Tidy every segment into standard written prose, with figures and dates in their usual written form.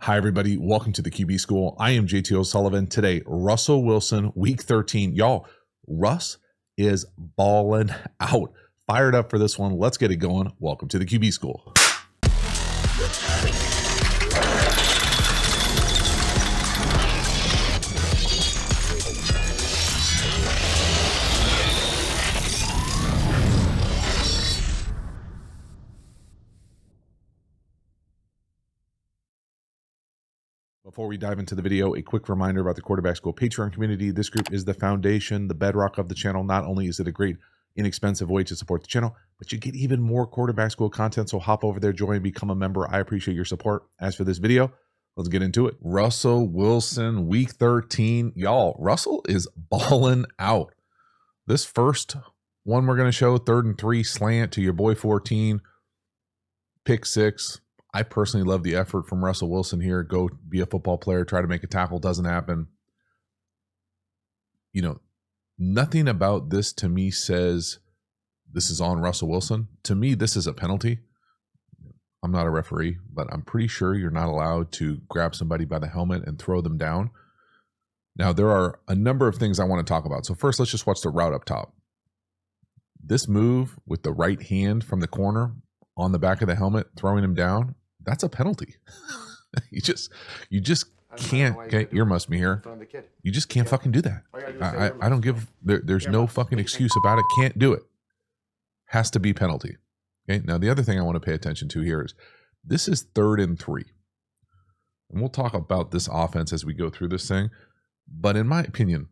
Hi, everybody. Welcome to the QB School. I am JT O'Sullivan. Today, Russell Wilson, week 13. Y'all, Russ is balling out. Fired up for this one. Let's get it going. Welcome to the QB School. Before we dive into the video, a quick reminder about the Quarterback School Patreon community. This group is the foundation, the bedrock of the channel. Not only is it a great, inexpensive way to support the channel, but you get even more Quarterback School content. So hop over there, join, become a member. I appreciate your support. As for this video, let's get into it. Russell Wilson, week 13. Y'all, Russell is balling out. This first one we're going to show, 3rd and 3 slant to your boy 14, pick 6. I personally love the effort from Russell Wilson here. Go be a football player, try to make a tackle, doesn't happen. You know, nothing about this to me says this is on Russell Wilson. To me, this is a penalty. I'm not a referee, but I'm pretty sure you're not allowed to grab somebody by the helmet and throw them down. Now, there are a number of things I want to talk about. So first, let's just watch the route up top. This move with the right hand from the corner on the back of the helmet, throwing him down, that's a penalty. you just can't. Okay, ear must be here. You just can't fucking do that. I don't give. There's no fucking excuse about it. Can't do it. Has to be penalty. Okay. Now the other thing I want to pay attention to here is this is 3rd and 3, and we'll talk about this offense as we go through this thing. But in my opinion,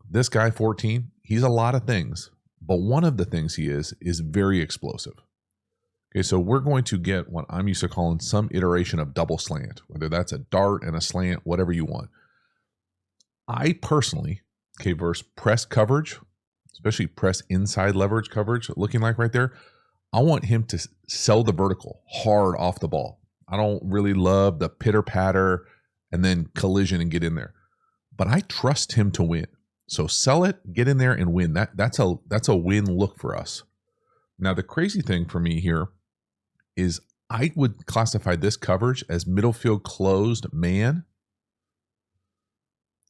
this guy 14, he's a lot of things, but one of the things he is very explosive. Okay, so we're going to get what I'm used to calling some iteration of double slant, whether that's a dart and a slant, whatever you want. I personally, okay, versus press coverage, especially press inside leverage coverage, looking like right there, I want him to sell the vertical hard off the ball. I don't really love the pitter patter and then collision and get in there, but I trust him to win. So sell it, get in there and win. That's a win look for us. Now the crazy thing for me here is I would classify this coverage as middle field closed man.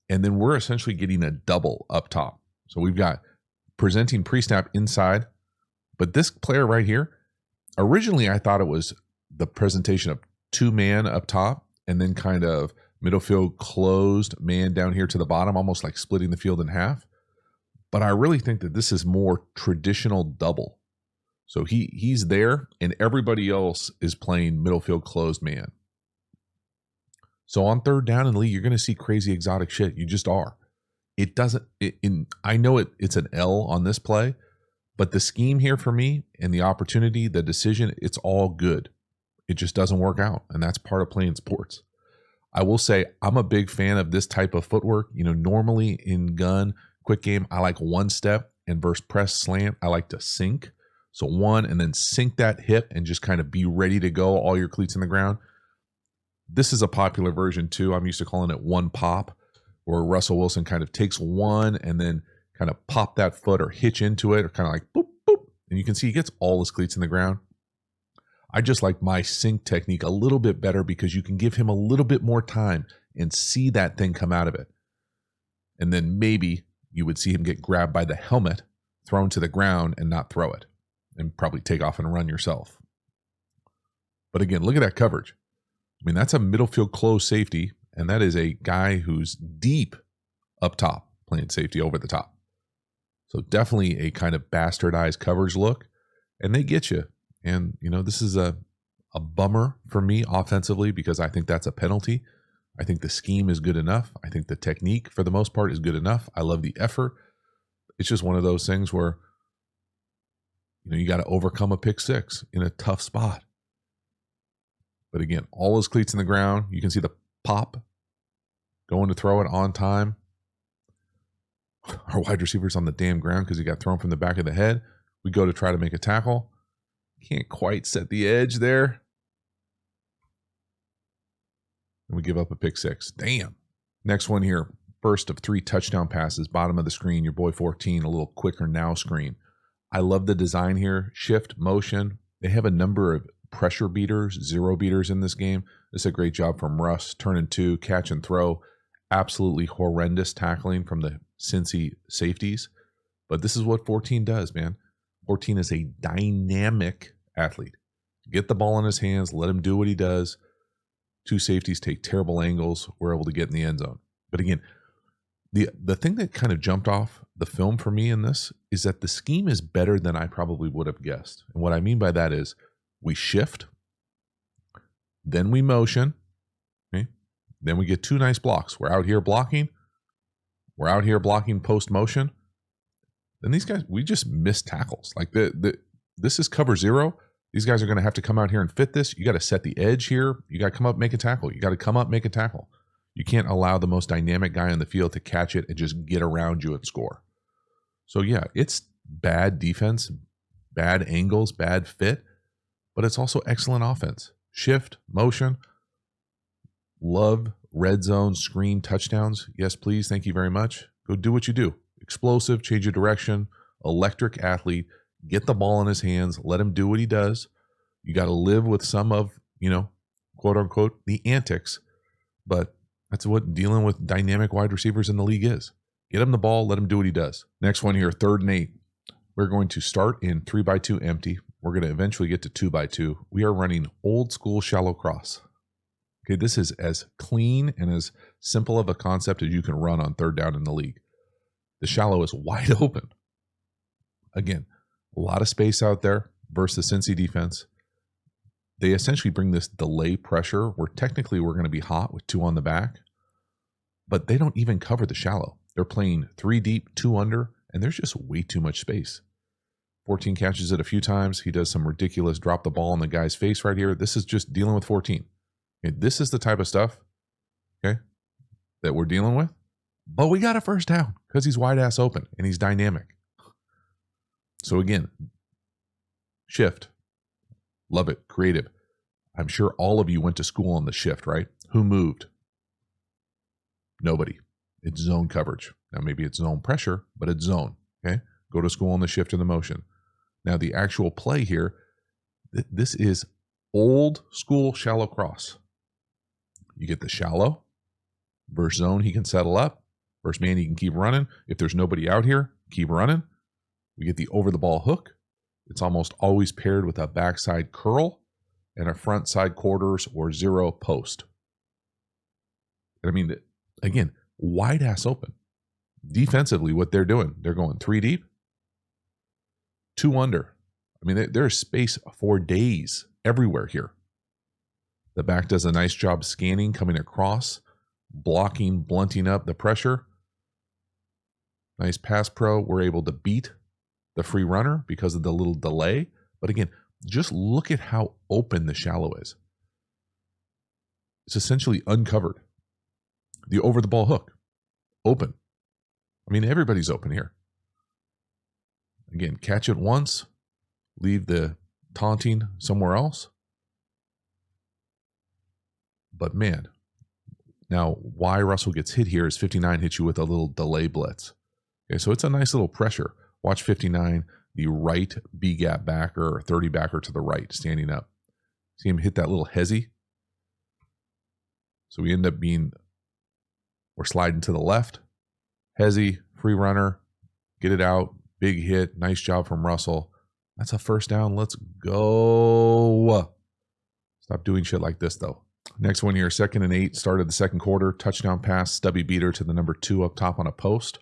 And then we're essentially getting a double up top. So we've got presenting pre-snap inside, but this player right here, originally I thought it was the presentation of 2-man up top and then kind of middle field closed man down here to the bottom, almost like splitting the field in half. But I really think that this is more traditional double. So he's there, and everybody else is playing middle field closed man. So on 3rd down and Lee, you're going to see crazy exotic shit. You just are. It doesn't. I know it's an L on this play, but the scheme here for me and the opportunity, the decision, it's all good. It just doesn't work out, and that's part of playing sports. I will say I'm a big fan of this type of footwork. You know, normally in gun quick game, I like one step, and versus press slant, I like to sink. So one, and then sink that hip and just kind of be ready to go, all your cleats in the ground. This is a popular version too. I'm used to calling it one pop, where Russell Wilson kind of takes one and then kind of pop that foot or hitch into it, or kind of like boop, boop. And you can see he gets all his cleats in the ground. I just like my sink technique a little bit better because you can give him a little bit more time and see that thing come out of it. And then maybe you would see him get grabbed by the helmet, thrown to the ground, and not throw it, and probably take off and run yourself. But again, look at that coverage. I mean, that's a middle field closed safety, and that is a guy who's deep up top playing safety over the top. So definitely a kind of bastardized coverage look, and they get you. And, you know, this is a bummer for me offensively because I think that's a penalty. I think the scheme is good enough. I think the technique, for the most part, is good enough. I love the effort. It's just one of those things where, you know, you got to overcome a pick 6 in a tough spot. But again, all his cleats in the ground. You can see the pop going to throw it on time. Our wide receiver's on the damn ground because he got thrown from the back of the head. We go to try to make a tackle. Can't quite set the edge there. And we give up a pick 6. Damn. Next one here. First of 3 touchdown passes. Bottom of the screen. Your boy 14. A little quicker now screen. I love the design here. Shift, motion. They have a number of pressure beaters, zero beaters in this game. This is a great job from Russ. Turn and two, catch and throw. Absolutely horrendous tackling from the Cincy safeties. But this is what 14 does, man. 14 is a dynamic athlete. Get the ball in his hands, let him do what he does. Two safeties take terrible angles. We're able to get in the end zone. But again, the thing that kind of jumped off the film for me in this is that the scheme is better than I probably would have guessed. And what I mean by that is we shift, then we motion, okay? Then we get two nice blocks. We're out here blocking. We're out here blocking post motion. Then these guys, we just miss tackles. Like this is cover zero. These guys are going to have to come out here and fit this. You got to set the edge here. You got to come up, make a tackle. You got to come up, make a tackle. You can't allow the most dynamic guy on the field to catch it and just get around you and score. So yeah, it's bad defense, bad angles, bad fit, but it's also excellent offense. Shift, motion, love, red zone, screen, touchdowns. Yes, please. Thank you very much. Go do what you do. Explosive, change your direction, electric athlete, get the ball in his hands, let him do what he does. You got to live with some of, quote unquote, the antics, but that's what dealing with dynamic wide receivers in the league is. Get him the ball, let him do what he does. Next one here, 3rd and 8. We're going to start in 3x2 empty. We're going to eventually get to 2x2. We are running old school shallow cross. Okay, this is as clean and as simple of a concept as you can run on 3rd down in the league. The shallow is wide open. Again, a lot of space out there versus the Cincy defense. They essentially bring this delay pressure where technically we're going to be hot with 2 on the back, but they don't even cover the shallow. They're playing 3 deep, 2 under, and there's just way too much space. 14 catches it a few times. He does some ridiculous drop the ball in the guy's face right here. This is just dealing with 14. Okay, this is the type of stuff, okay, that we're dealing with. But we got a first down because he's wide ass open and he's dynamic. So again, shift. Love it. Creative. I'm sure all of you went to school on the shift, right? Who moved? Nobody. It's zone coverage. Now, maybe it's zone pressure, but it's zone. Okay. Go to school on the shift and the motion. Now, the actual play here, this is old school shallow cross. You get the shallow. Versus zone, he can settle up. Versus man, he can keep running. If there's nobody out here, keep running. We get the over the ball hook. It's almost always paired with a backside curl and a front side quarters or zero post. I mean, again, wide ass open. Defensively, what they're doing, they're going 3 deep, 2 under. I mean, there's space for days everywhere here. The back does a nice job scanning, coming across, blocking, blunting up the pressure. Nice pass pro. We're able to beat the free runner because of the little delay. But again, just look at how open the shallow is. It's essentially uncovered. The over the ball hook, open. I mean, everybody's open here. Again, catch it once, leave the taunting somewhere else. But man, now why Russell gets hit here is 59 hits you with a little delay blitz. Okay, so it's a nice little pressure. Watch 59, the right B-gap backer or 30 backer to the right, standing up. See him hit that little hezzy? So we end up we're sliding to the left. Hezzy, free runner, get it out, big hit, nice job from Russell. That's a first down, let's go. Stop doing shit like this though. Next one here, 2nd and 8, started the second quarter, touchdown pass, stubby beater to the number 2 up top on a post.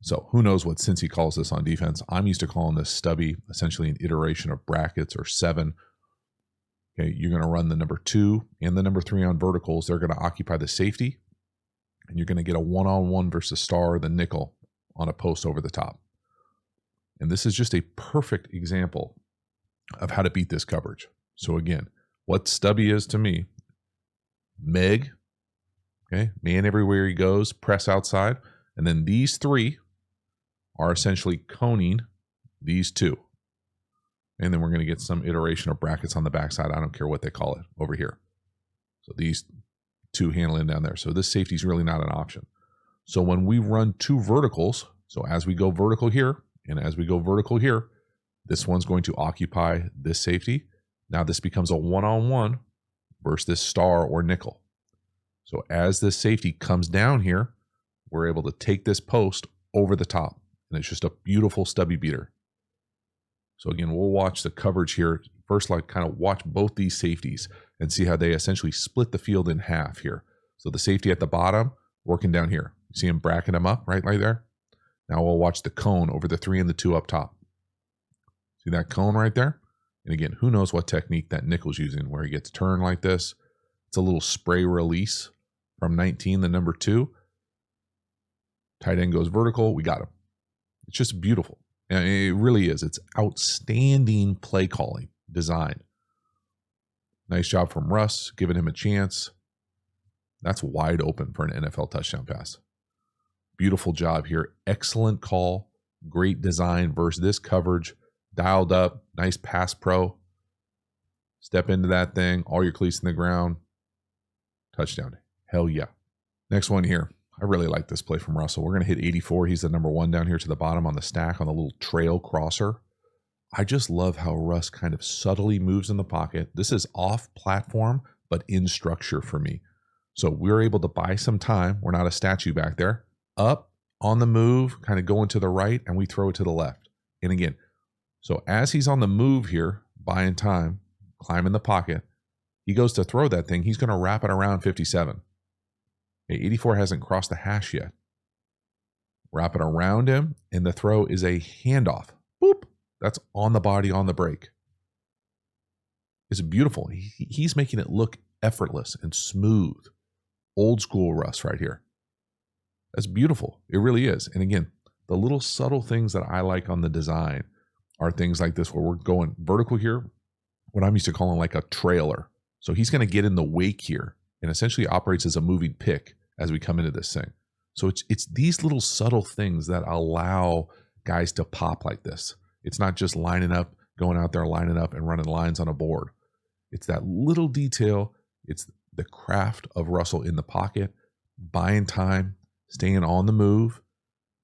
So who knows what Cincy calls this on defense. I'm used to calling this stubby, essentially an iteration of brackets or 7. Okay, you're going to run the number 2 and the number 3 on verticals. They're going to occupy the safety, and you're going to get a one-on-one versus star, the nickel, on a post over the top. And this is just a perfect example of how to beat this coverage. So again, what stubby is to me, Meg, okay, man everywhere he goes, press outside, and then these 3 are essentially coning these 2. And then we're going to get some iteration of brackets on the backside. I don't care what they call it over here. So these 2 handling down there. So this safety is really not an option. So when we run 2 verticals, so as we go vertical here and as we go vertical here, this one's going to occupy this safety. Now this becomes a one-on-one versus this star or nickel. So as this safety comes down here, we're able to take this post over the top. And it's just a beautiful stubby beater. So again, we'll watch the coverage here. First, like kind of watch both these safeties and see how they essentially split the field in half here. So the safety at the bottom, working down here. You see him bracking him up right there? Now we'll watch the cone over the 3 and the 2 up top. See that cone right there? And again, who knows what technique that nickel's using where he gets turned like this. It's a little spray release from 19, the number 2. Tight end goes vertical. We got him. It's just beautiful. And it really is. It's outstanding play calling design. Nice job from Russ, giving him a chance. That's wide open for an NFL touchdown pass. Beautiful job here. Excellent call. Great design versus this coverage. Dialed up. Nice pass pro. Step into that thing. All your cleats in the ground. Touchdown. Hell yeah. Next one here. I really like this play from Russell. We're going to hit 84. He's the number 1 down here to the bottom on the stack on the little trail crosser. I just love how Russ kind of subtly moves in the pocket. This is off platform, but in structure for me. So we're able to buy some time. We're not a statue back there. Up, on the move, kind of going to the right, and we throw it to the left. And again, so as he's on the move here, buying time, climbing the pocket, he goes to throw that thing. He's going to wrap it around 57. 84 hasn't crossed the hash yet. Wrap it around him, and the throw is a handoff. Boop. That's on the body, on the break. It's beautiful. He's making it look effortless and smooth. Old school Russ right here. That's beautiful. It really is. And again, the little subtle things that I like on the design are things like this, where we're going vertical here, what I'm used to calling like a trailer. So he's going to get in the wake here and essentially operates as a moving pick as we come into this thing. So it's these little subtle things that allow guys to pop like this. It's not just lining up, going out there, lining up and running lines on a board. It's that little detail. It's the craft of Russell in the pocket, buying time, staying on the move,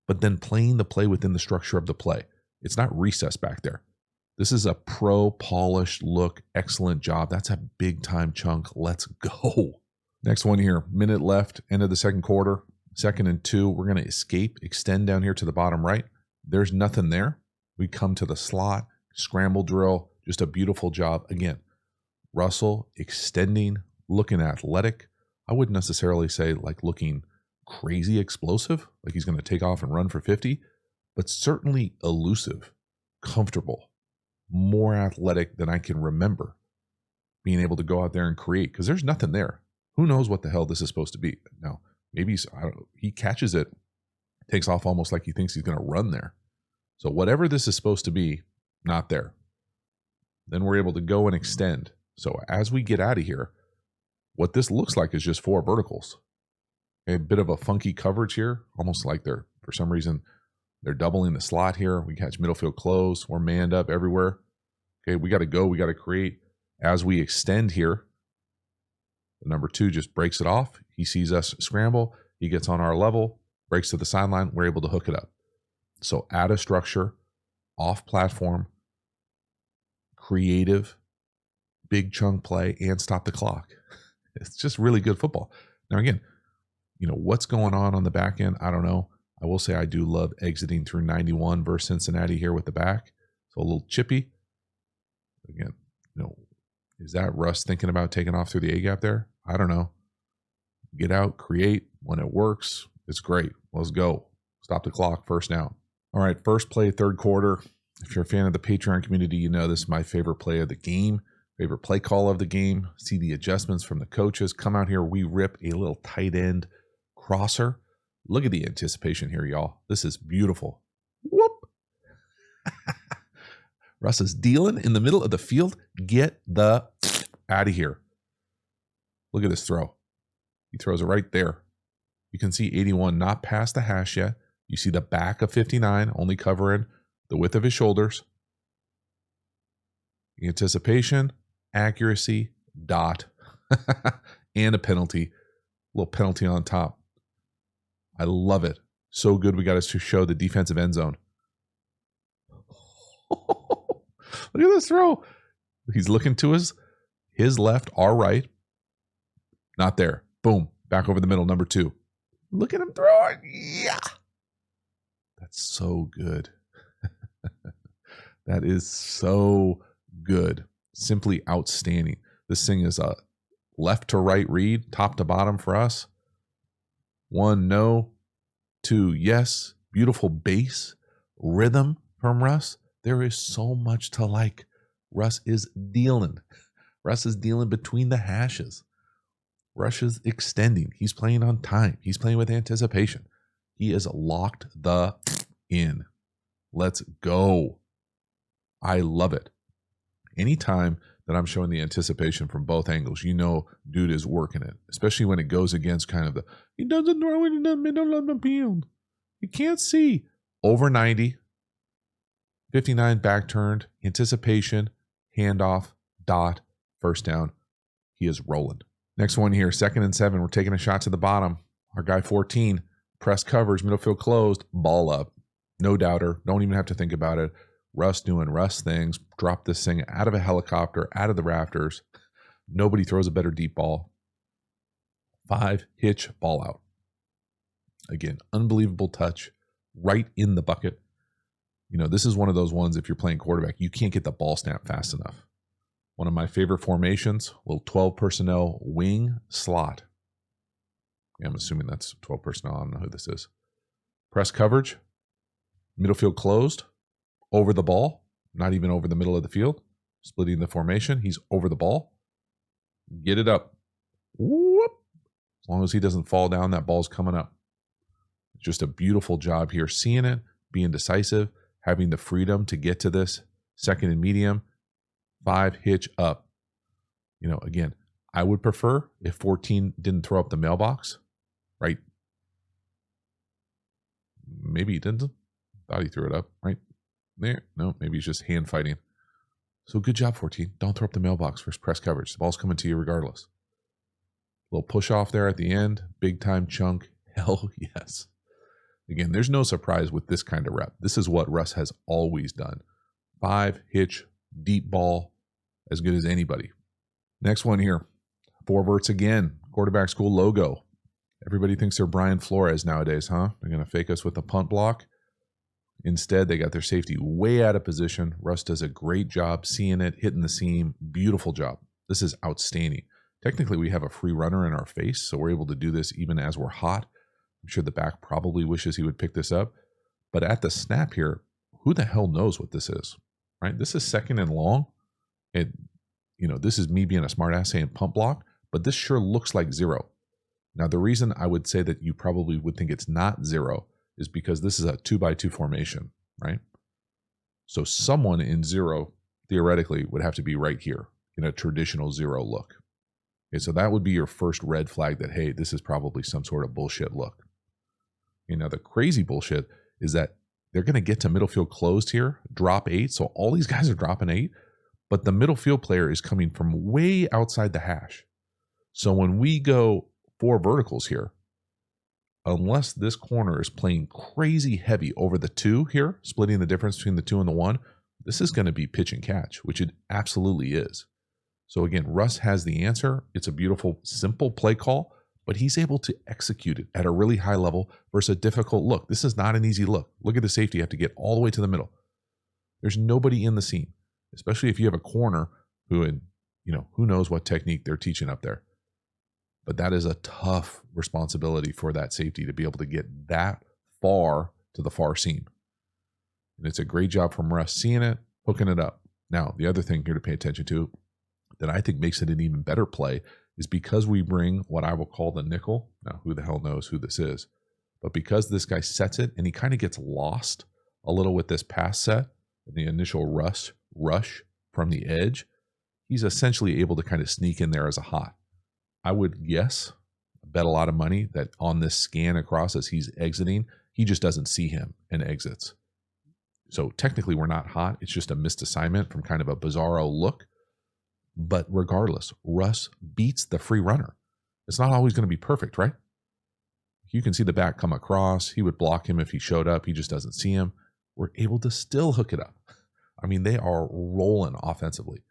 but then playing the play within the structure of the play. It's not recess back there. This is a pro polished look. Excellent job. That's a big time chunk. Let's go. Next one here. Minute left. End of the second quarter. 2nd and 2. We're going to escape, extend down here to the bottom right. There's nothing there. We come to the slot, scramble drill. Just a beautiful job. Again, Russell extending, looking athletic. I wouldn't necessarily say like looking crazy explosive, like he's going to take off and run for 50, but certainly elusive, comfortable, more athletic than I can remember being able to go out there and create, because there's nothing there. Who knows what the hell this is supposed to be? Now, maybe he catches it, takes off almost like he thinks he's going to run there. So whatever this is supposed to be, not there. Then we're able to go and extend. So as we get out of here, what this looks like is just 4 verticals. A bit of a funky coverage here, almost like for some reason, they're doubling the slot here. We catch middle field close. We're manned up everywhere. Okay, we got to go. We got to create. As we extend here, the number 2 just breaks it off. He sees us scramble. He gets on our level, breaks to the sideline. We're able to hook it up. So out of structure, off platform, creative, big chunk play, and stop the clock. It's just really good football. Now, again, what's going on the back end? I don't know. I will say I do love exiting through 91 versus Cincinnati here with the back. So a little chippy. Again, is that Russ thinking about taking off through the A gap there? I don't know. Get out, create. When it works, it's great. Let's go. Stop the clock, first down. All right, first play, third quarter. If you're a fan of the Patreon community, you know this is my favorite play of the game, favorite play call of the game. See the adjustments from the coaches. Come out here, we rip a little tight end crosser. Look at the anticipation here, y'all. This is beautiful. Whoop. Russ is dealing in the middle of the field. Get the out of here. Look at this throw. He throws it right there. You can see 81 not past the hash yet. You see the back of 59 only covering the width of his shoulders. Anticipation, accuracy, dot, and a penalty. A little penalty on top. I love it. So good we got us to show the defensive end zone. Look at this throw. He's looking to his left, our right. Not there. Boom. Back over the middle, number 2. Look at him throw it. Yeah. That's so good. That is so good. Simply outstanding. This thing is a left to right read, top to bottom for us. 1, no. 2, yes. Beautiful bass, rhythm from Russ. There is so much to like. Russ is dealing. Russ is dealing between the hashes. Russ is extending. He's playing on time. He's playing with anticipation. He is locked the in. Let's go. I love it. Anytime that I'm showing the anticipation from both angles, you know dude is working it, especially when it goes against kind of he doesn't throw it in the middle of the field. You can't see. Over 90, 59 back turned, anticipation, handoff, dot, first down. He is rolling. Next one here, 2nd and 7. We're taking a shot to the bottom. Our guy 14, press coverage, middle field closed, ball up. No doubter. Don't even have to think about it. Russ doing Russ things. Drop this thing out of a helicopter, out of the rafters. Nobody throws a better deep ball. 5, hitch, ball out. Again, unbelievable touch, right in the bucket. You know, this is one of those ones, if you're playing quarterback, you can't get the ball snap fast enough. One of my favorite formations, little 12 personnel wing slot. Yeah, I'm assuming that's 12 personnel. I don't know who this is. Press coverage, middle field closed, over the ball, not even over the middle of the field, splitting the formation. He's over the ball. Get it up. Whoop. As long as he doesn't fall down, that ball's coming up. Just a beautiful job here, seeing it, being decisive, having the freedom to get to this 2nd and medium. 5, hitch up. You know, again, I would prefer if 14 didn't throw up the mailbox, right? Maybe he didn't. Thought he threw it up, right? There. No, maybe he's just hand fighting. So good job, 14. Don't throw up the mailbox for press coverage. The ball's coming to you regardless. Little push off there at the end. Big time chunk. Hell yes. Again, there's no surprise with this kind of rep. This is what Russ has always done. 5, hitch, deep ball, as good as anybody. Next one here. 4 verts again. Quarterback school logo. Everybody thinks they're Brian Flores nowadays, huh? They're going to fake us with a punt block. Instead, they got their safety way out of position. Russ does a great job seeing it, hitting the seam. Beautiful job. This is outstanding. Technically, we have a free runner in our face, so we're able to do this even as we're hot. I'm sure the back probably wishes he would pick this up. But at the snap here, who the hell knows what this is, right? This is 2nd and long. This is me being a smart ass saying pump block, but this sure looks like 0. Now, the reason I would say that you probably would think it's not 0 is because this is a 2x2 formation, right? So someone in 0 theoretically would have to be right here in a traditional 0 look. Okay, so that would be your first red flag that, hey, this is probably some sort of bullshit look. Now, the crazy bullshit is that they're going to get to middle field closed here, drop 8. So all these guys are dropping 8, but the middle field player is coming from way outside the hash. So when we go 4 verticals here, unless this corner is playing crazy heavy over the 2 here, splitting the difference between the 2 and the 1, this is going to be pitch and catch, which it absolutely is. So again, Russ has the answer. It's a beautiful, simple play call, but he's able to execute it at a really high level versus a difficult look. This is not an easy look. Look at the safety. You have to get all the way to the middle. There's nobody in the seam, especially if you have a corner who knows what technique they're teaching up there. But that is a tough responsibility for that safety to be able to get that far to the far seam. And it's a great job from Russ seeing it, hooking it up. Now, the other thing here to pay attention to that I think makes it an even better play is because we bring what I will call the nickel. Now, who the hell knows who this is? But because this guy sets it and he kind of gets lost a little with this pass set and the initial rush from the edge, he's essentially able to kind of sneak in there as a hot. I would bet a lot of money that on this scan across as he's exiting, he just doesn't see him and exits. So technically we're not hot. It's just a missed assignment from kind of a bizarro look. But regardless, Russ beats the free runner. It's not always going to be perfect, right? You can see the back come across. He would block him if he showed up. He just doesn't see him. We're able to still hook it up. I mean, they are rolling offensively.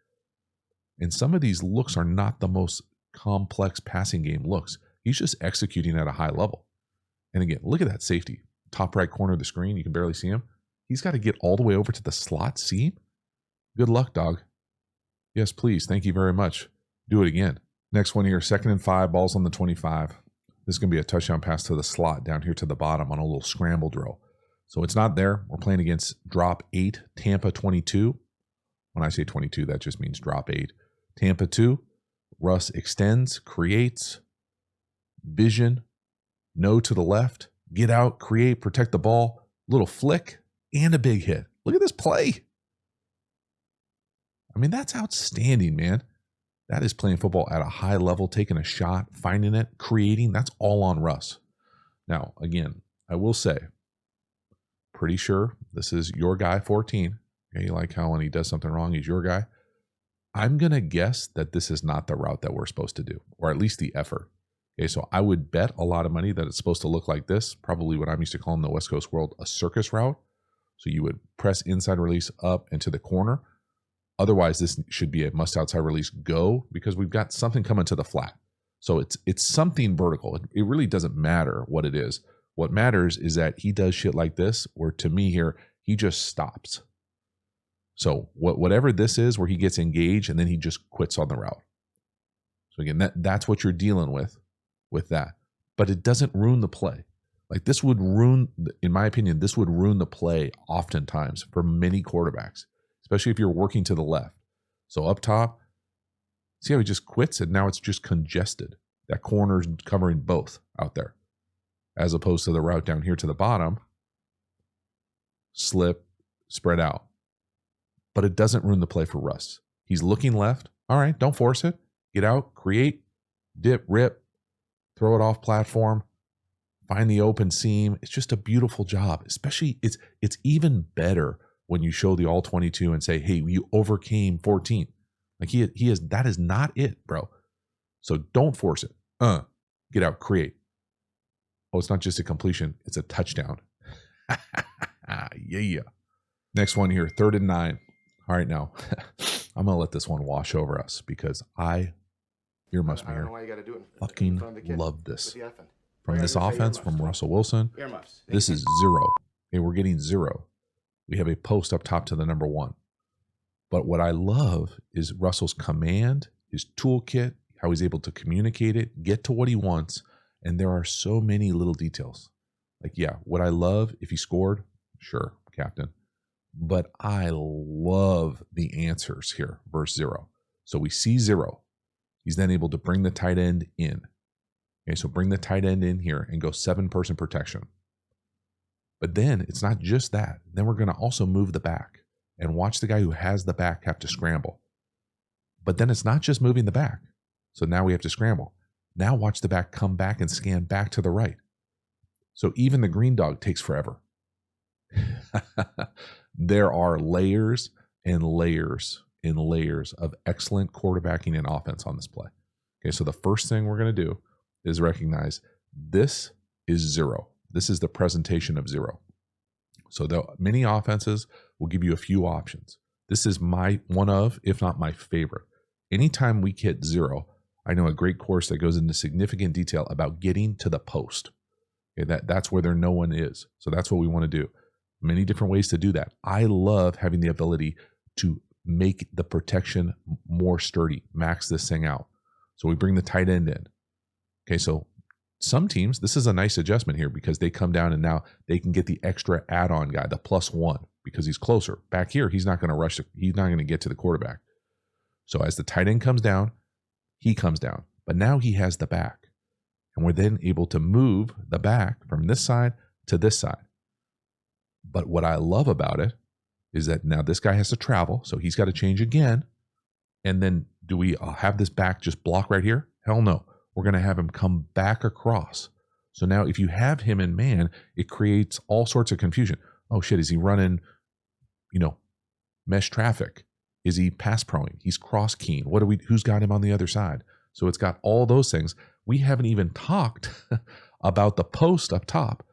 And some of these looks are not the most complex passing game looks. He's just executing at a high level. And again, look at that safety. Top right corner of the screen. You can barely see him. He's got to get all the way over to the slot seam. Good luck, dog. Yes, please. Thank you very much. Do it again. Next one here, 2nd and 5, balls on the 25. This is going to be a touchdown pass to the slot down here to the bottom on a little scramble drill. So it's not there. We're playing against drop 8, Tampa 22. When I say 22, that just means drop 8. Tampa 2, Russ extends, creates, vision, no to the left, get out, create, protect the ball, little flick, and a big hit. Look at this play. I mean, that's outstanding, man. That is playing football at a high level, taking a shot, finding it, creating. That's all on Russ. Now, again, I will say, pretty sure this is your guy, 14. Okay, you like how when he does something wrong, he's your guy. I'm going to guess that this is not the route that we're supposed to do, or at least the effort. Okay, so I would bet a lot of money that it's supposed to look like this, probably what I'm used to calling the West Coast world a circus route. So you would press inside release up into the corner. Otherwise, this should be a must outside release go, because we've got something coming to the flat. So it's something vertical. It really doesn't matter what it is. What matters is that he does shit like this, where to me here, he just stops. So whatever this is, where he gets engaged and then he just quits on the route. So again, that's what you're dealing with that. But it doesn't ruin the play. Like this would ruin, in my opinion, this would ruin the play oftentimes for many quarterbacks, especially if you're working to the left. So up top, see how he just quits and now it's just congested. That corner's covering both out there, as opposed to the route down here to the bottom, slip, spread out. But it doesn't ruin the play for Russ. He's looking left. All right, don't force it. Get out, create, dip, rip, throw it off platform, find the open seam. It's just a beautiful job. Especially, it's even better when you show the all 22 and say, hey, you overcame 14. Like he is, that is not it, bro. So don't force it. Get out, create. Oh, it's not just a completion, it's a touchdown. Yeah. Next one here, 3rd and 9. All right, now I'm gonna let this one wash over us because earmuffs me here. Fucking love this. From this offense, from Russell Wilson, this is 0. Okay, we're getting 0. We have a post up top to the number 1. But what I love is Russell's command, his toolkit, how he's able to communicate it, get to what he wants. And there are so many little details. Like, yeah, would I love if he scored? Sure, captain. But I love the answers here, verse 0. So we see 0. He's then able to bring the tight end in. Okay, so bring the tight end in here and go 7-person protection. But then it's not just that. Then we're going to also move the back and watch the guy who has the back have to scramble. But then it's not just moving the back. So now we have to scramble. Now watch the back come back and scan back to the right. So even the green dog takes forever. There are layers and layers and layers of excellent quarterbacking and offense on this play. Okay, so the first thing we're going to do is recognize this is 0. This is the presentation of 0. So many offenses will give you a few options. This is my one of, if not my favorite. Anytime we hit 0, I know a great course that goes into significant detail about getting to the post. Okay, that's where no one is. So that's what we want to do. Many different ways to do that. I love having the ability to make the protection more sturdy, max this thing out. So we bring the tight end in. Okay, so some teams, this is a nice adjustment here because they come down and now they can get the extra add-on guy, the +1, because he's closer. Back here, he's not going to rush. He's not going to get to the quarterback. So as the tight end comes down, he comes down. But now he has the back. And we're then able to move the back from this side to this side. But what I love about it is that now this guy has to travel, so he's got to change again. And then do we have this back just block right here? Hell no. We're going to have him come back across. So now if you have him in man, it creates all sorts of confusion. Oh shit, is he running, mesh traffic? Is he pass proing? He's cross keying. Who's got him on the other side? So it's got all those things. We haven't even talked about the post up top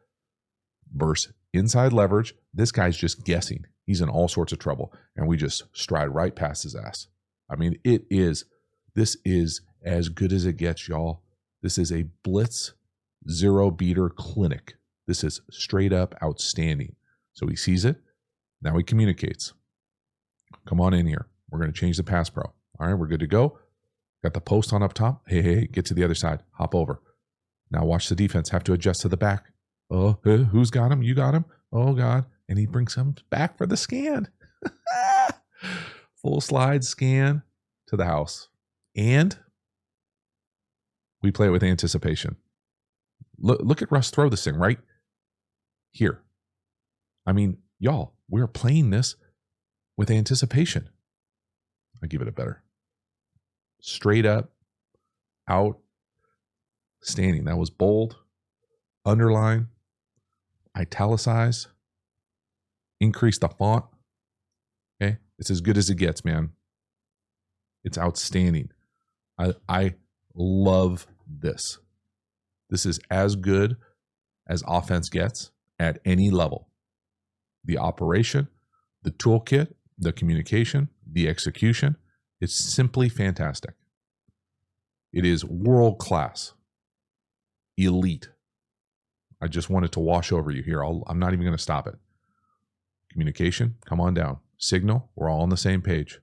versus inside leverage. This guy's just guessing. He's in all sorts of trouble. And we just stride right past his ass. I mean, this is as good as it gets, y'all. This is a Blitz zero beater clinic. This is straight up outstanding. So he sees it. Now he communicates. Come on in here. We're going to change the pass pro. All right, we're good to go. Got the post on up top. Hey, get to the other side. Hop over. Now watch the defense have to adjust to the back. Oh, who's got him? You got him? Oh, God. And he brings him back for the scan. Full slide scan to the house. And we play it with anticipation. Look at Russ throw this thing right here. I mean, y'all, we're playing this with anticipation. I give it a better. Straight up, outstanding. That was bold, underline, italicize, increase the font. Okay, it's as good as it gets, man. It's outstanding. I love this. This is as good as offense gets at any level. The operation, the toolkit, the communication, the execution, it's simply fantastic. It is world class, elite. I just wanted to wash over you here. I'm not even going to stop it. Communication, come on down. Signal, we're all on the same page.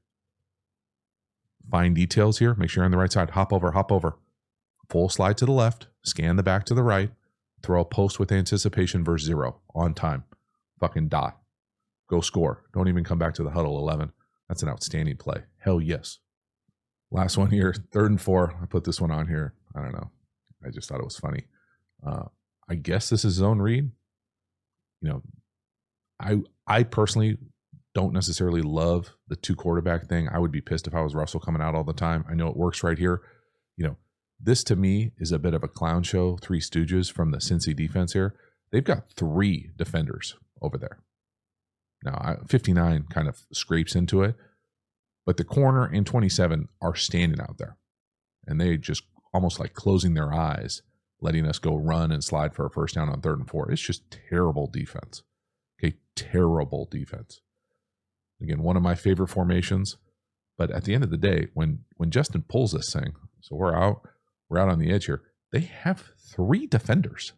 Fine details here. Make sure you're on the right side. Hop over. Full slide to the left. Scan the back to the right. Throw a post with anticipation verse 0 on time. Fucking dot. Go score. Don't even come back to the huddle 11. That's an outstanding play. Hell yes. Last one here. 3rd and 4. I put this one on here. I don't know. I just thought it was funny. I guess this is zone read. You know, I personally don't necessarily love the 2 quarterback thing. I would be pissed if I was Russell coming out all the time. I know it works right here. You know, this to me is a bit of a clown show, 3 Stooges from the Cincy defense here. They've got 3 defenders over there. Now, 59 kind of scrapes into it, but the corner and 27 are standing out there. And they just almost like closing their eyes, letting us go run and slide for a first down on 3rd and 4. It's just terrible defense. Okay, terrible defense. Again, one of my favorite formations. But at the end of the day, when Justin pulls this thing, so we're out on the edge here, they have 3 defenders.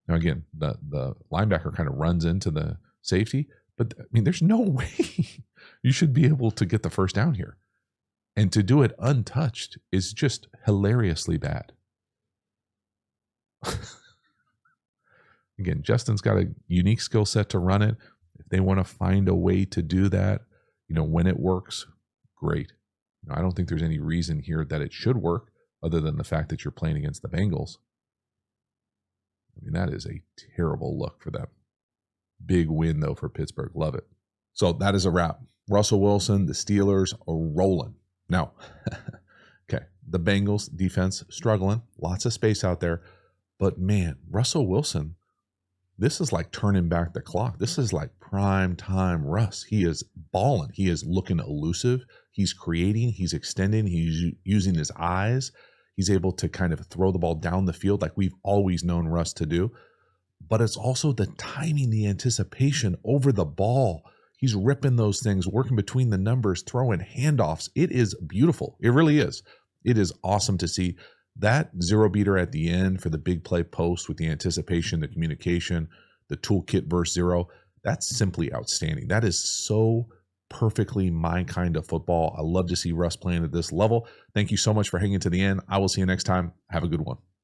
Now again, the linebacker kind of runs into the safety, but I mean, there's no way you should be able to get the first down here. And to do it untouched is just hilariously bad. Again, Justin's got a unique skill set to run it. If they want to find a way to do that, you know, when it works, great. You know, I don't think there's any reason here that it should work other than the fact that you're playing against the Bengals. I mean, that is a terrible look for them. Big win, though, for Pittsburgh. Love it. So that is a wrap. Russell Wilson, the Steelers are rolling. Now, okay, the Bengals defense struggling. Lots of space out there. But, man, Russell Wilson, this is like turning back the clock. This is like prime time Russ. He is balling. He is looking elusive. He's creating. He's extending. He's using his eyes. He's able to kind of throw the ball down the field like we've always known Russ to do. But it's also the timing, the anticipation over the ball. He's ripping those things, working between the numbers, throwing handoffs. It is beautiful. It really is. It is awesome to see. That 0 beater at the end for the big play post with the anticipation, the communication, the toolkit verse 0, that's simply outstanding. That is so perfectly my kind of football. I love to see Russ playing at this level. Thank you so much for hanging to the end. I will see you next time. Have a good one.